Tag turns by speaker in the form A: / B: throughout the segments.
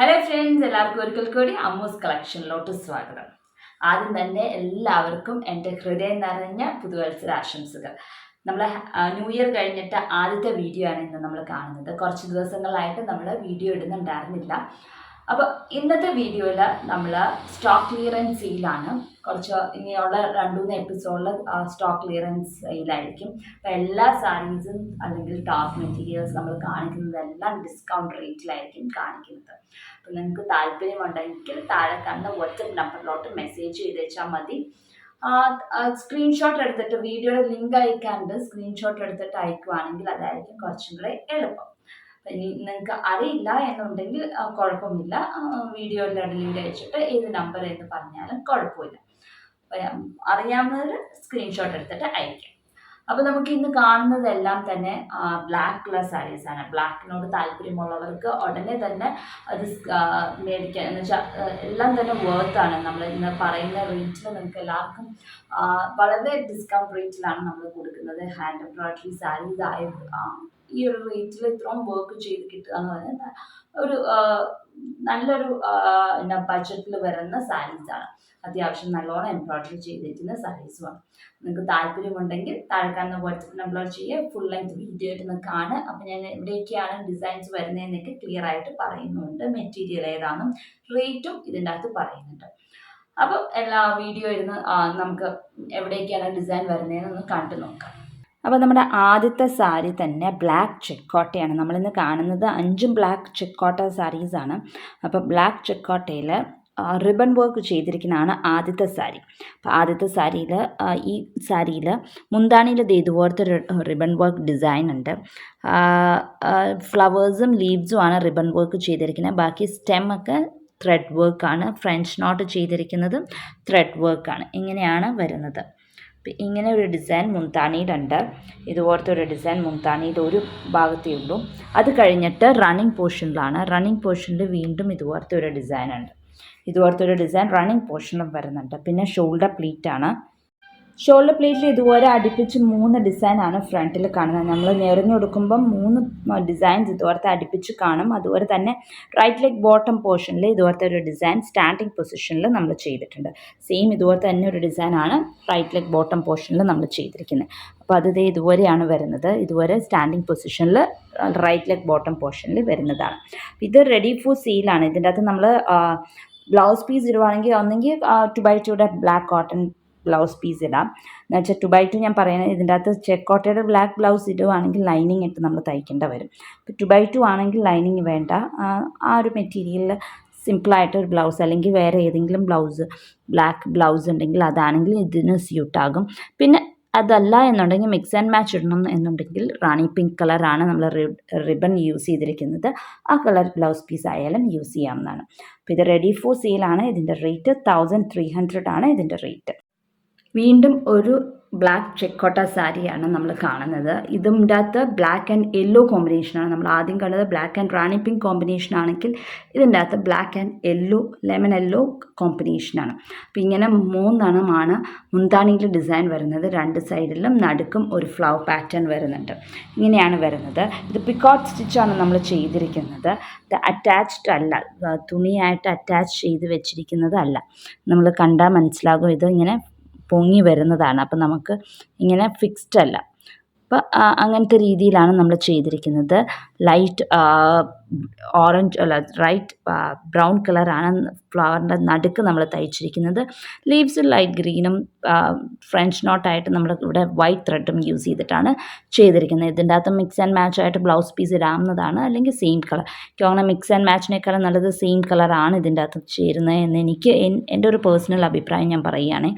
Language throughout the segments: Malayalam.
A: ഹലോ ഫ്രണ്ട്സ്, എല്ലാവർക്കും ഒരിക്കൽ കൂടി അമ്മൂസ് കളക്ഷനിലോട്ട് സ്വാഗതം. ആദ്യം തന്നെ എല്ലാവർക്കും എൻ്റെ ഹൃദയം നിറഞ്ഞ പുതുവത്സര ആശംസകൾ. നമ്മൾ ന്യൂ ഇയർ കഴിഞ്ഞിട്ട് ആദ്യത്തെ വീഡിയോ ആണ് ഇന്ന് നമ്മൾ കാണുന്നത്. കുറച്ച് ദിവസങ്ങളായിട്ട് നമ്മൾ വീഡിയോ ഇടുന്നുണ്ടായിരുന്നില്ല. അപ്പോൾ ഇന്നത്തെ വീഡിയോയിൽ നമ്മൾ സ്റ്റോക്ക് ക്ലിയറൻസ് സെയിലാണ്. കുറച്ച് ഇനിയുള്ള 2-3 എപ്പിസോഡിൽ സ്റ്റോക്ക് ക്ലിയറൻസ് സെയിലായിരിക്കും. അപ്പോൾ എല്ലാ സാരീസും അല്ലെങ്കിൽ ടോപ്പ് മെറ്റീരിയൽസ് നമ്മൾ കാണിക്കുന്നതെല്ലാം ഡിസ്കൗണ്ട് റേറ്റിലായിരിക്കും കാണിക്കുന്നത്. അപ്പോൾ നിങ്ങൾക്ക് താല്പര്യമുണ്ടെങ്കിൽ താഴെ കാണുന്ന വാട്സപ്പ് നമ്പറിലോട്ട് മെസ്സേജ് ചെയ്തേച്ചാൽ മതി. സ്ക്രീൻഷോട്ട് എടുത്തിട്ട് വീഡിയോയുടെ ലിങ്ക് അയക്കാണ്ട് സ്ക്രീൻഷോട്ട് എടുത്തിട്ട് അയക്കുവാണെങ്കിൽ അതായിരിക്കും കുറച്ചും കൂടെ എളുപ്പം. ഇനി നിങ്ങൾക്ക് അറിയില്ല എന്നുണ്ടെങ്കിൽ കുഴപ്പമില്ല, വീഡിയോയുടെ ലിങ്ക് അയച്ചിട്ട് ഏത് നമ്പർ എന്ന് പറഞ്ഞാലും കുഴപ്പമില്ല. അറിയാവുന്നവർ സ്ക്രീൻഷോട്ട് എടുത്തിട്ട് അയക്കാം. അപ്പോൾ നമുക്ക് ഇന്ന് കാണുന്നതെല്ലാം തന്നെ ബ്ലാക്ക് കളർ സാരീസാണ്. ബ്ലാക്കിനോട് താല്പര്യമുള്ളവർക്ക് ഉടനെ തന്നെ അത് മേടിക്കാൻ എന്ന് വെച്ചാൽ എല്ലാം തന്നെ വേർത്താണ്. നമ്മൾ ഇന്ന് പറയുന്ന റേറ്റിൽ നിങ്ങൾക്ക് എല്ലാവർക്കും വളരെ ഡിസ്കൗണ്ട് റേറ്റിലാണ് നമ്മൾ കൊടുക്കുന്നത്. ഹാൻഡ് എംബ്രോയിഡറി സാരീസ് ഈ ഒരു റേറ്റിൽ ഇത്രയും വർക്ക് ചെയ്ത് കിട്ടുക എന്ന് പറഞ്ഞാൽ ഒരു നല്ലൊരു ബഡ്ജറ്റിൽ വരുന്ന സാരീസാണ്. അത്യാവശ്യം നല്ലോണം എംബ്രോയിഡറി ചെയ്തിരിക്കുന്ന സാരീസുമാണ്. നിങ്ങൾക്ക് താല്പര്യമുണ്ടെങ്കിൽ താഴെ കാണുന്ന വാട്സപ്പ് നമ്പർ ചെയ്യുക. ഫുൾ ലെങ്ത് വീഡിയോ ആയിട്ട് നിന്ന് കാണുക. അപ്പോൾ ഞാൻ എവിടേക്കാണ് ഡിസൈൻസ് വരുന്നതെന്നൊക്കെ ക്ലിയർ ആയിട്ട് പറയുന്നുണ്ട്. മെറ്റീരിയൽ ഏതാണെന്നും റേറ്റും ഇതിൻ്റെ അകത്ത് പറയുന്നുണ്ട്. അപ്പോൾ എല്ലാ വീഡിയോ ഇരുന്ന് നമുക്ക് എവിടേക്കാണ് ഡിസൈൻ വരുന്നതെന്നൊന്ന് കണ്ടു നോക്കാം. അപ്പോൾ നമ്മുടെ ആദ്യത്തെ സാരി തന്നെ ബ്ലാക്ക് ചെക്കോട്ടയാണ്. നമ്മളിന്ന് കാണുന്നത് 5 ബ്ലാക്ക് ചെക്കോട്ട സാരീസാണ്. അപ്പോൾ ബ്ലാക്ക് ചെക്കോട്ടയിൽ റിബൺ വർക്ക് ചെയ്തിരിക്കുന്നതാണ് ആദ്യത്തെ സാരി. അപ്പോൾ ആദ്യത്തെ സാരിയിൽ ഈ സാരിയിൽ മുന്താണിയിൽ ഇതുപോലത്തെ റിബൺ വർക്ക് ഡിസൈൻ ഉണ്ട്. ഫ്ലവേഴ്സും ലീവ്സുമാണ് റിബൺ വർക്ക് ചെയ്തിരിക്കുന്നത്. ബാക്കി സ്റ്റെമ്മൊക്കെ ത്രെഡ് വർക്കാണ്. ഫ്രഞ്ച് നോട്ട് ചെയ്തിരിക്കുന്നതും ത്രെഡ് വർക്കാണ്. ഇങ്ങനെയാണ് വരുന്നത്. ഇങ്ങനെ ഒരു ഡിസൈൻ മുന്താണിയിലുണ്ട്. ഇതുപോലത്തെ ഒരു ഡിസൈൻ മുന്താണിയിൽ ഒരു ഭാഗത്തേ ഉള്ളൂ. അത് കഴിഞ്ഞിട്ട് റണ്ണിങ് പോർഷനിലാണ്. റണ്ണിങ് പോർഷനിൽ വീണ്ടും ഇതുപോലത്തെ ഒരു ഡിസൈൻ ഉണ്ട്. ഇതുപോലത്തെ ഒരു ഡിസൈൻ റണ്ണിങ് പോർഷനിലും വരുന്നുണ്ട്. പിന്നെ ഷോൾഡർ പ്ലീറ്റാണ്. ഷോൾഡർ പ്ലേറ്റിൽ ഇതുപോലെ അടുപ്പിച്ച് 3 ഡിസൈനാണ് ഫ്രണ്ടിൽ കാണുന്നത്. നമ്മൾ നിറഞ്ഞു കൊടുക്കുമ്പം 3 ഡിസൈൻസ് ഇതുപോലത്തെ അടുപ്പിച്ച് കാണും. അതുപോലെ തന്നെ റൈറ്റ് ലെഗ് ബോട്ടം പോർഷനിൽ ഇതുപോലത്തെ ഒരു ഡിസൈൻ സ്റ്റാൻഡിങ് പൊസിഷനിൽ നമ്മൾ ചെയ്തിട്ടുണ്ട്. സെയിം ഇതുപോലത്തെ തന്നെ ഒരു ഡിസൈനാണ് റൈറ്റ് ലെഗ് ബോട്ടം പോർഷനിൽ നമ്മൾ ചെയ്തിരിക്കുന്നത്. അപ്പോൾ അത് ഇതുവരെയാണ് വരുന്നത്. ഇതുവരെ സ്റ്റാൻഡിങ് പൊസിഷനിൽ റൈറ്റ് ലെഗ് ബോട്ടം പോർഷനിൽ വരുന്നതാണ്. ഇത് റെഡി ഫോർ സെയിലാണ്. ഇതിൻ്റെ അകത്ത് നമ്മൾ ബ്ലൗസ് പീസ് ഇടുവാണെങ്കിൽ ഒന്നെങ്കിൽ 2x2 black cotton blouse piece ഇടാം. എന്ന് വെച്ചാൽ 2x2 ഞാൻ പറയുന്നത് ഇതിൻ്റെ അകത്ത് ചെക്കോട്ടയുടെ ബ്ലാക്ക് ബ്ലൗസ് ഇടുവാണെങ്കിൽ ലൈനിങ് ഇട്ട് നമ്മൾ തയ്ക്കേണ്ട വരും. ഇപ്പോൾ 2x2 ആണെങ്കിൽ ലൈനിങ് വേണ്ട. ആ ഒരു മെറ്റീരിയലിൽ സിമ്പിളായിട്ടൊരു ബ്ലൗസ് അല്ലെങ്കിൽ വേറെ ഏതെങ്കിലും ബ്ലാക്ക് ബ്ലൗസ് ഉണ്ടെങ്കിൽ അതാണെങ്കിൽ ഇതിന് സ്യൂട്ടാകും. പിന്നെ അതല്ല എന്നുണ്ടെങ്കിൽ മിക്സ് ആൻഡ് മാച്ച് ഇടണം എന്നുണ്ടെങ്കിൽ റാണി പിങ്ക് കളറാണ് നമ്മൾ റിബൺ യൂസ് ചെയ്തിരിക്കുന്നത്. ആ കളർ ബ്ലൗസ് പീസ് ആയാലും യൂസ് ചെയ്യാവുന്നതാണ്. അപ്പോൾ ഇത് റെഡി ഫോർ സെയിലാണ്. ഇതിൻ്റെ റേറ്റ് 1300 ആണ് ഇതിൻ്റെ റേറ്റ്. വീണ്ടും ഒരു ബ്ലാക്ക് ചെക്കോട്ട സാരിയാണ് നമ്മൾ കാണുന്നത്. ഇതിൻ്റെ അകത്ത് ബ്ലാക്ക് ആൻഡ് യെല്ലോ കോമ്പിനേഷനാണ്. നമ്മൾ ആദ്യം കണ്ടത് black and Rani pink combination ആണെങ്കിൽ ഇതിൻ്റെ അകത്ത് black and yellow lemon yellow കോമ്പിനേഷനാണ്. അപ്പോൾ ഇങ്ങനെ 3 മുന്താണിയിൽ ഡിസൈൻ വരുന്നത്. 2 സൈഡിലും നടുക്കും ഒരു ഫ്ലവർ പാറ്റേൺ വരുന്നുണ്ട്. ഇങ്ങനെയാണ് വരുന്നത്. ഇത് പിക്കോട്ട് സ്റ്റിച്ചാണ് നമ്മൾ ചെയ്തിരിക്കുന്നത്. ഇത് അറ്റാച്ച്ഡ് അല്ല, തുണിയായിട്ട് അറ്റാച്ച് ചെയ്ത് വെച്ചിരിക്കുന്നതല്ല. നമ്മൾ കണ്ടാൽ മനസ്സിലാകും ഇത് ഇങ്ങനെ പൊങ്ങി വരുന്നതാണ്. അപ്പം നമുക്ക് ഇങ്ങനെ ഫിക്സ്ഡ് അല്ല. അപ്പോൾ അങ്ങനത്തെ രീതിയിലാണ് നമ്മൾ ചെയ്തിരിക്കുന്നത്. ലൈറ്റ് ബ്രൗൺ കളറാണ് ഫ്ലവറിൻ്റെ നടുക്ക് നമ്മൾ തയ്ച്ചിരിക്കുന്നത്. ലീവ്സ് ലൈറ്റ് ഗ്രീനും ഫ്രഞ്ച് നോട്ടായിട്ട് നമ്മൾ ഇവിടെ വൈറ്റ് ത്രെഡും യൂസ് ചെയ്തിട്ടാണ് ചെയ്തിരിക്കുന്നത്. ഇതിൻ്റെ അകത്ത് മിക്സ് ആൻഡ് മാച്ച് ആയിട്ട് ബ്ലൗസ് പീസ് ഇടാവുന്നതാണ്, അല്ലെങ്കിൽ സെയിം കളർ. എനിക്ക് തോന്നുന്നത് മിക്സ് ആൻഡ് മാച്ചിനേക്കാളും നല്ലത് സെയിം കളറാണ് ഇതിൻ്റെ അകത്ത് ചേരുന്നത് എന്ന് എനിക്ക് എൻ്റെ ഒരു പേഴ്സണൽ അഭിപ്രായം ഞാൻ പറയുകയാണ്.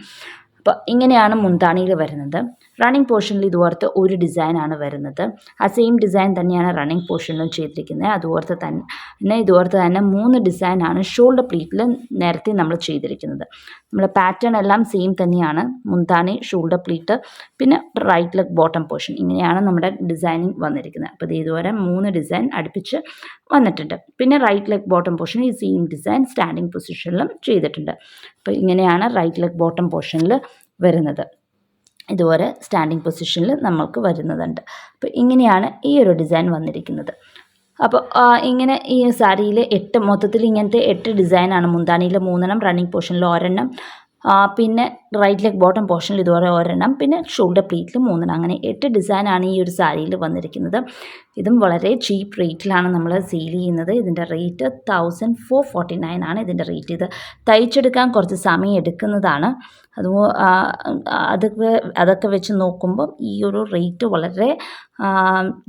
A: അപ്പോൾ ഇങ്ങനെയാണ് മുന്താണിയിൽ വരുന്നത്. റണ്ണിങ് പോർഷനിൽ ഇതുപോലത്തെ ഒരു ഡിസൈനാണ് വരുന്നത്. ആ സെയിം ഡിസൈൻ തന്നെയാണ് റണ്ണിങ് പോർഷനിലും ചെയ്തിരിക്കുന്നത്. ഇതുപോലത്തെ തന്നെ 3 ഡിസൈനാണ് ഷോൾഡർ പ്ലീറ്റിൽ നേരത്തെ നമ്മൾ ചെയ്തിരിക്കുന്നത്. നമ്മൾ പാറ്റേൺ എല്ലാം സെയിം തന്നെയാണ്. മുന്താണി, ഷോൾഡർ പ്ലീറ്റ്, പിന്നെ റൈറ്റ് ലെഗ് ബോട്ടം പോർഷൻ, ഇങ്ങനെയാണ് നമ്മുടെ ഡിസൈനിങ് വന്നിരിക്കുന്നത്. അപ്പോൾ ഇതുവരെ 3 ഡിസൈൻ അടുപ്പിച്ച് വന്നിട്ടുണ്ട്. പിന്നെ റൈറ്റ് ലെഗ് ബോട്ടം പോർഷൻ ഈ സെയിം ഡിസൈൻ സ്റ്റാൻഡിങ് പൊസിഷനിലും ചെയ്തിട്ടുണ്ട്. അപ്പോൾ ഇങ്ങനെയാണ് റൈറ്റ് ലെഗ് ബോട്ടം പോർഷനിൽ വരുന്നത്. ഇതുപോലെ സ്റ്റാൻഡിങ് പൊസിഷനിൽ നമുക്ക് വരുന്നതുണ്ട്. അപ്പോൾ ഇങ്ങനെയാണ് ഈ ഒരു ഡിസൈൻ വന്നിരിക്കുന്നത്. അപ്പോൾ ഇങ്ങനെ ഈ സാരിയിൽ മൊത്തത്തിൽ ഇങ്ങനത്തെ 8 ഡിസൈനാണ്. മുന്താണിയിൽ 3 റണ്ണിങ് പോർഷനിൽ ഒരെണ്ണം, പിന്നെ റൈറ്റ് ലെഗ് ബോട്ടം പോർഷനിൽ ഇതുപോലെ ഒരെണ്ണം, പിന്നെ ഷോൾഡർ പ്ലീറ്റിൽ 3 അങ്ങനെ 8 ഡിസൈനാണ് ഈ ഒരു സാരിയിൽ വന്നിരിക്കുന്നത്. ഇതും വളരെ ചീപ്പ് റേറ്റിലാണ് നമ്മൾ സെയിൽ ചെയ്യുന്നത്. ഇതിൻ്റെ റേറ്റ് 1449 ആണ് ഇതിൻ്റെ റേറ്റ്. ഇത് തയ്ച്ചെടുക്കാൻ കുറച്ച് സമയം എടുക്കുന്നതാണ്. അതൊക്കെ വെച്ച് നോക്കുമ്പം ഈ ഒരു റേറ്റ് വളരെ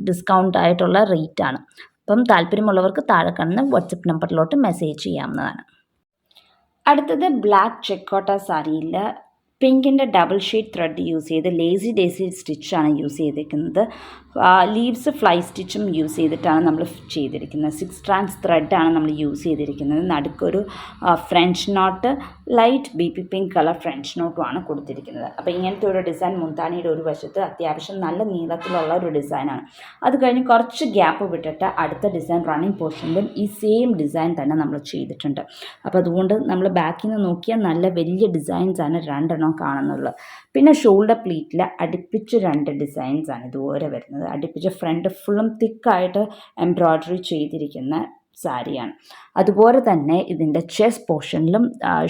A: ഡിസ്കൗണ്ട് ആയിട്ടുള്ള റേറ്റാണ്. അപ്പം താല്പര്യമുള്ളവർക്ക് താഴെ കാണുന്ന വാട്സപ്പ് നമ്പറിലോട്ട് മെസ്സേജ് ചെയ്യാവുന്നതാണ്. അടുത്തത് ബ്ലാക്ക് ചെക്കോട്ട സാരിയിൽ പിങ്കിൻ്റെ ഡബിൾ ഷെയ്ഡ് ത്രെഡ് യൂസ് ചെയ്ത് ലേസി ഡേസി സ്റ്റിച്ചാണ് യൂസ് ചെയ്തിരിക്കുന്നത്. ലീവ്സ് ഫ്ലൈ സ്റ്റിച്ചും യൂസ് ചെയ്തിട്ടാണ് നമ്മൾ ചെയ്തിരിക്കുന്നത്. 6 strands ത്രെഡാണ് നമ്മൾ യൂസ് ചെയ്തിരിക്കുന്നത്. നടുക്കൊരു French knot, light baby pink colour French നോട്ടുമാണ് കൊടുത്തിരിക്കുന്നത്. അപ്പോൾ ഇങ്ങനത്തെ ഒരു ഡിസൈൻ മുന്താണിയുടെ ഒരു വശത്ത് അത്യാവശ്യം നല്ല നീളത്തിലുള്ള ഒരു ഡിസൈനാണ്. അത് കഴിഞ്ഞ് കുറച്ച് ഗ്യാപ്പ് വിട്ടിട്ട് അടുത്ത ഡിസൈൻ റണ്ണിങ് പോർഷനിലും ഈ സെയിം ഡിസൈൻ തന്നെ നമ്മൾ ചെയ്തിട്ടുണ്ട്. അപ്പോൾ അതുകൊണ്ട് നമ്മൾ ബാക്കിൽ നിന്ന് നോക്കിയാൽ നല്ല വലിയ ഡിസൈൻസാണ് 2 എണ്ണം കാണുന്നുള്ളത്. പിന്നെ ഷോൾഡർ പ്ലീറ്റിൽ അടുപ്പിച്ച് 2 ഡിസൈൻസാണ് ഇതുപോലെ വരുന്നത്. അടുപ്പിച്ച് ഫ്രണ്ട് ഫുള്ളും തിക്കായിട്ട് എംബ്രോയ്ഡറി ചെയ്തിരിക്കുന്ന സാരിയാണ്. അതുപോലെ തന്നെ ഇതിൻ്റെ ചെസ്റ്റ് പോർഷനിലും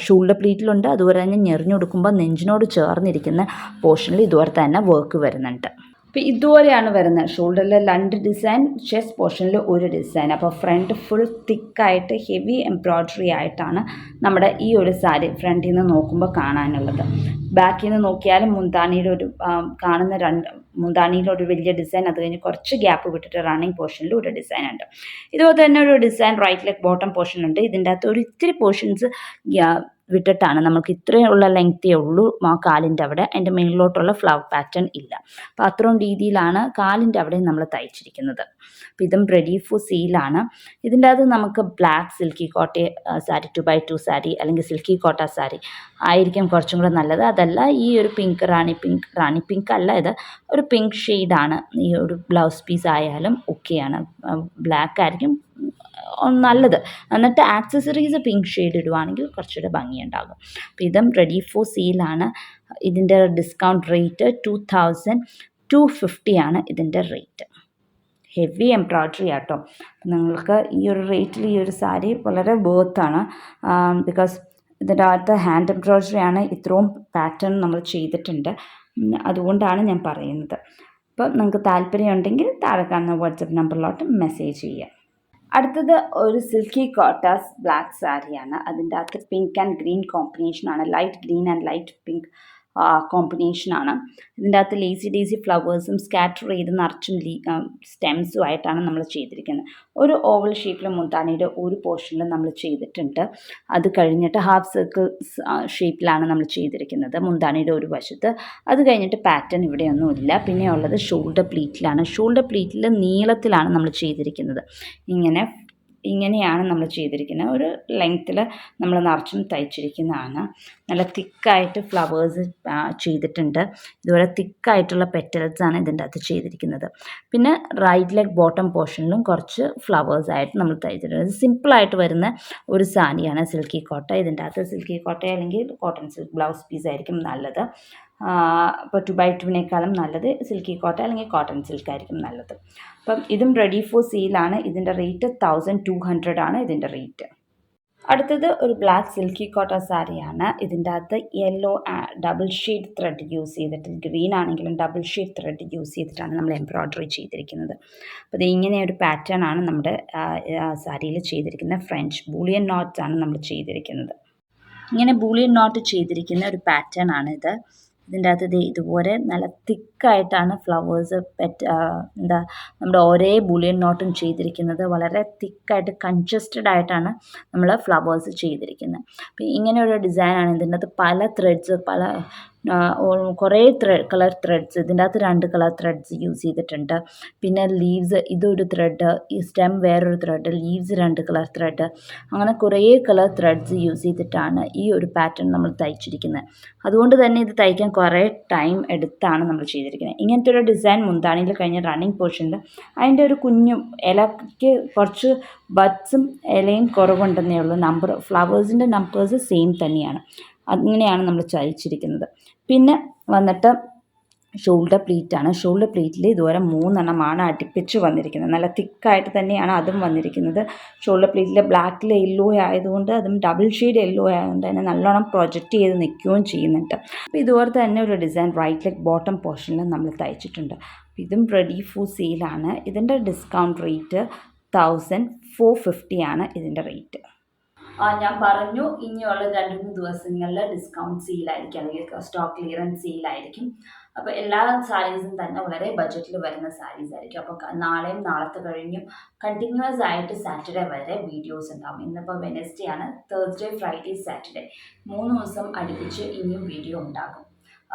A: ഷോൾഡർ പ്ലീറ്റിലുണ്ട്. അതുപോലെ തന്നെ ഞെറിഞ്ഞു കൊടുക്കുമ്പോൾ നെഞ്ചിനോട് ചേർന്നിരിക്കുന്ന പോർഷനിൽ ഇതുപോലെ തന്നെ വർക്ക് വരുന്നുണ്ട്. അപ്പോൾ ഇതുപോലെയാണ് വരുന്നത്. ഷോൾഡറിൽ 2 ഡിസൈൻ, ചെസ്റ്റ് പോർഷനിൽ 1 ഡിസൈൻ. അപ്പോൾ ഫ്രണ്ട് ഫുൾ തിക്കായിട്ട് ഹെവി എംബ്രോയ്ഡറി ആയിട്ടാണ് നമ്മുടെ ഈ ഒരു സാരി ഫ്രണ്ടിൽ നിന്ന് നോക്കുമ്പോൾ കാണാനുള്ളത്. ബാക്കിൽ നിന്ന് നോക്കിയാലും മുന്താണിയുടെ മുന്താണിയിലൊരു വലിയ ഡിസൈൻ, അത് കഴിഞ്ഞ് കുറച്ച് ഗ്യാപ്പ് വിട്ടിട്ട് റണ്ണിങ് പോർഷനിൽ ഒരു ഡിസൈൻ ഉണ്ട്. ഇതുപോലെ തന്നെ ഒരു design right leg bottom portion ഉണ്ട്. ഇതിൻ്റെ അകത്ത് ഒരു ഇത്തിരി പോർഷൻസ് വിട്ടിട്ടാണ്, നമുക്ക് ഇത്രയുള്ള ലെങ്ത്തേ ഉള്ളൂ കാലിൻ്റെ അവിടെ. അതിൻ്റെ മേളിലോട്ടുള്ള ഫ്ലവർ പാറ്റേൺ ഇല്ല. അപ്പോൾ അത്രയും രീതിയിലാണ് കാലിൻ്റെ അവിടെ നമ്മൾ തയ്ച്ചിരിക്കുന്നത്. അപ്പോൾ ഇതും റെഡി ഫോർ സെയിലാണ്. ഇതിൻ്റെ അകത്ത് നമുക്ക് ബ്ലാക്ക് സിൽക്കി കോട്ട സാരി, 2x2 സാരി അല്ലെങ്കിൽ സിൽക്കി കോട്ട സാരി ആയിരിക്കും കുറച്ചും കൂടെ നല്ലത്. അതല്ല ഈ ഒരു പിങ്ക് റാണി പിങ്ക് അല്ല, ഇത് ഒരു പിങ്ക് ഷെയ്ഡാണ്. ഈ ഒരു ബ്ലൗസ് പീസ് ആയാലും ഓക്കെയാണ്. ബ്ലാക്ക് ആയിരിക്കും നല്ലത്. എന്നിട്ട് ആക്സസറീസ് പിങ്ക് ഷെയ്ഡ് ഇടുവാണെങ്കിൽ കുറച്ചുകൂടെ ഭംഗിയുണ്ടാകും. അപ്പോൾ ഇതും റെഡി ഫോർ സെയിലാണ്. ഇതിൻ്റെ ഡിസ്കൗണ്ട് റേറ്റ് 2250 ആണ് ഇതിൻ്റെ റേറ്റ്. ഹെവി എംബ്രോയ്ഡറി ആട്ടോ. നിങ്ങൾക്ക് ഈ ഒരു റേറ്റിൽ ഈ ഒരു സാരി വളരെ വേർത്താണ്. ബിക്കോസ് ഇതിൻ്റെ അകത്ത് ഹാൻഡ് എംബ്രോയ്ഡറി ആണ്. ഇത്രയും പാറ്റേൺ നമ്മൾ ചെയ്തിട്ടുണ്ട്. അതുകൊണ്ടാണ് ഞാൻ പറയുന്നത്. അപ്പോൾ നിങ്ങൾക്ക് താല്പര്യമുണ്ടെങ്കിൽ താഴെ കാണുന്ന വാട്സപ്പ് നമ്പറിലോട്ട് മെസ്സേജ് ചെയ്യാം. അടുത്തത് ഒരു സിൽക്കി കോട്ടാസ് ബ്ലാക്ക് സാരിയാണ്. അതിൻ്റെ അകത്ത് പിങ്ക് ആൻഡ് ഗ്രീൻ കോമ്പിനേഷനാണ്. Light green and light pink കോമ്പിനേഷനാണ്. ഇതിൻ്റെ അകത്ത് ലേസി ഡേസി ഫ്ലവേഴ്സും സ്കാറ്റർ ചെയ്ത് നിറച്ചും സ്റ്റെംസും ആയിട്ടാണ് നമ്മൾ ചെയ്തിരിക്കുന്നത്. ഒരു ഓവൽ ഷേപ്പിൽ മുന്താണിയുടെ ഒരു പോർഷനിൽ നമ്മൾ ചെയ്തിട്ടുണ്ട്. അത് കഴിഞ്ഞിട്ട് ഹാഫ് സർക്കിൾ ഷേപ്പിലാണ് നമ്മൾ ചെയ്തിരിക്കുന്നത് മുന്താണിയുടെ ഒരു വശത്ത്. അത് കഴിഞ്ഞിട്ട് പാറ്റേൺ ഇവിടെയൊന്നുമില്ല. പിന്നെ ഉള്ളത് ഷോൾഡർ പ്ലീറ്റിലാണ്. ഷോൾഡർ പ്ലീറ്റിൽ നീളത്തിലാണ് നമ്മൾ ചെയ്തിരിക്കുന്നത്. ഇങ്ങനെയാണ് നമ്മൾ ചെയ്തിരിക്കുന്നത്. ഒരു ലെങ്ത്തിൽ നമ്മൾ നിറച്ചും തയ്ച്ചിരിക്കുന്നതാണ്. നല്ല തിക്കായിട്ട് ഫ്ലവേഴ്സ് ചെയ്തിട്ടുണ്ട്. ഇതുപോലെ തിക്കായിട്ടുള്ള പെറ്റൽസാണ് ഇതിൻ്റെ അകത്ത് ചെയ്തിരിക്കുന്നത്. പിന്നെ റൈറ്റ് ലെഗ് ബോട്ടം പോർഷനിലും കുറച്ച് ഫ്ലവേഴ്സായിട്ട് നമ്മൾ തയ്ച്ചിട്ടുണ്ട്. സിമ്പിളായിട്ട് വരുന്ന ഒരു സാരിയാണ് സിൽക്കി കോട്ട. ഇതിൻ്റെ അകത്ത് സിൽക്കി കോട്ട അല്ലെങ്കിൽ കോട്ടൺ സിൽക്ക് ബ്ലൗസ് പീസ് ആയിരിക്കും നല്ലത്. അപ്പോൾ 2x2 നല്ലത് സിൽക്കി കോട്ട അല്ലെങ്കിൽ കോട്ടൺ സിൽക്ക് ആയിരിക്കും നല്ലത്. അപ്പം ഇതും റെഡി ഫോർ സെയിലാണ്. ഇതിൻ്റെ റേറ്റ് 1200 ആണ് ഇതിൻ്റെ റേറ്റ്. അടുത്തത് ഒരു ബ്ലാക്ക് സിൽക്കി കോട്ട സാരിയാണ്. ഇതിൻ്റെ അകത്ത് yellow double shade thread use ചെയ്തിട്ട്, ഗ്രീൻ ആണെങ്കിലും ഡബിൾ ഷെയ്ഡ് ത്രെഡ് യൂസ് ചെയ്തിട്ടാണ് നമ്മൾ എംബ്രോയ്ഡറി ചെയ്തിരിക്കുന്നത്. അപ്പോൾ ഇത് ഇങ്ങനെ ഒരു പാറ്റേൺ ആണ് നമ്മുടെ സാരിയിൽ ചെയ്തിരിക്കുന്നത്. ഫ്രഞ്ച് ബൂളിയൻ നോട്ട്സ് ആണ് നമ്മൾ ചെയ്തിരിക്കുന്നത്. ഇങ്ങനെ ബൂളിയൻ നോട്ട് ചെയ്തിരിക്കുന്ന ഒരു പാറ്റേൺ ആണിത്. ഇതിൻ്റെ അകത്ത് ഇതുപോലെ നല്ല തിക്കായിട്ടാണ് ഫ്ലവേഴ്സ് നമ്മുടെ ഓരോ ബൂളിയൻ നോട്ടും ചെയ്തിരിക്കുന്നത്. വളരെ തിക്കായിട്ട് കൺജസ്റ്റഡ് ആയിട്ടാണ് നമ്മൾ ഫ്ലവേഴ്സ് ചെയ്തിരിക്കുന്നത്. അപ്പോൾ ഇങ്ങനെ ഒരു ഡിസൈനാണ്. ഇതിൻ്റെ അകത്ത് പല ത്രെഡ്സ്, കുറേ കളർ ത്രെഡ്സ്, ഇതിൻ്റെ അകത്ത് 2 കളർ ത്രെഡ്സ് യൂസ് ചെയ്തിട്ടുണ്ട്. പിന്നെ ലീവ്സ് ഇതൊരു ത്രെഡ്, ഈ സ്റ്റെം വേറൊരു ത്രെഡ്, ലീവ്സ് 2 കളർ ത്രെഡ്, അങ്ങനെ കുറേ കളർ ത്രെഡ്സ് യൂസ് ചെയ്തിട്ടാണ് ഈ ഒരു പാറ്റേൺ നമ്മൾ തയ്ച്ചിരിക്കുന്നത്. അതുകൊണ്ട് തന്നെ ഇത് തയ്ക്കാൻ കുറേ ടൈം എടുത്താണ് നമ്മൾ ചെയ്തിരിക്കുന്നത്. ഇങ്ങനത്തെ ഒരു ഡിസൈൻ മുന്താണിയിൽ കഴിഞ്ഞ റണ്ണിങ് പോർഷനിൽ അതിൻ്റെ ഒരു കുഞ്ഞു ഇലയ്ക്ക് കുറച്ച് ബഡ്സും ഇലയും കുറവുണ്ടെന്നേ ഉള്ളൂ. ഫ്ലവേഴ്സിൻ്റെ നമ്പേഴ്സ് സെയിം തന്നെയാണ്. അങ്ങനെയാണ് നമ്മൾ തയ്ച്ചിരിക്കുന്നത്. പിന്നെ വന്നിട്ട് ഷോൾഡർ പ്ലീറ്റാണ്. ഷോൾഡർ പ്ലീറ്റിൽ ഇതുവരെ 3 അടുപ്പിച്ച് വന്നിരിക്കുന്നത്. നല്ല തിക്കായിട്ട് തന്നെയാണ് അതും വന്നിരിക്കുന്നത്. ഷോൾഡർ പ്ലീറ്റിൽ ബ്ലാക്കിൽ യെല്ലോ ആയതുകൊണ്ട് അതും ഡബിൾ ഷെയ്ഡ് യെല്ലോ ആയതുകൊണ്ട് തന്നെ നല്ലോണം പ്രൊജക്റ്റ് ചെയ്ത് നിൽക്കുകയും ചെയ്യുന്നുണ്ട്. അപ്പോൾ ഇതുപോലെ തന്നെ ഒരു ഡിസൈൻ റൈറ്റ് ലെഗ് ബോട്ടം പോർഷനിൽ നമ്മൾ തയ്ച്ചിട്ടുണ്ട്. ഇതും റെഡി ഫോർ സെയിലാണ്. ഇതിൻ്റെ ഡിസ്കൗണ്ട് റേറ്റ് 1450 ആണ് ഇതിൻ്റെ റേറ്റ്. ഞാൻ പറഞ്ഞു ഇനിയുള്ള 2-3 ദിവസങ്ങളിൽ ഡിസ്കൗണ്ട് സെയിലായിരിക്കും, അല്ലെങ്കിൽ സ്റ്റോക്ക് ക്ലിയറൻസ് സെയിലായിരിക്കും. അപ്പോൾ എല്ലാ സാരീസും തന്നെ വളരെ ബഡ്ജറ്റിൽ വരുന്ന സാരീസ് ആയിരിക്കും. അപ്പോൾ നാളെയും നാളത്തെ കഴിഞ്ഞും കണ്ടിന്യൂസ് ആയിട്ട് സാറ്റർഡേ വരെ വീഡിയോസ് ഉണ്ടാകും. ഇന്നിപ്പോൾ വെനസ്ഡേ ആണ്, തേഴ്സ്ഡേ, ഫ്രൈഡേ, സാറ്റർഡേ 3 ദിവസം അടുപ്പിച്ച് ഇനിയും വീഡിയോ ഉണ്ടാകും.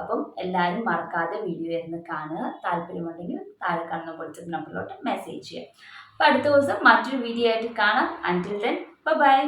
A: അപ്പം എല്ലാവരും മറക്കാതെ വീഡിയോ ഇരുന്ന് കാണുക. താല്പര്യമുണ്ടെങ്കിൽ താഴെ കാണുന്ന വാട്സപ്പ് നമ്പറിലോട്ട് മെസ്സേജ് ചെയ്യുക. അപ്പോൾ അടുത്ത ദിവസം മറ്റൊരു വീഡിയോ ആയിട്ട് കാണാം. അൻറ്റിൽ ദെൻ ബൈ.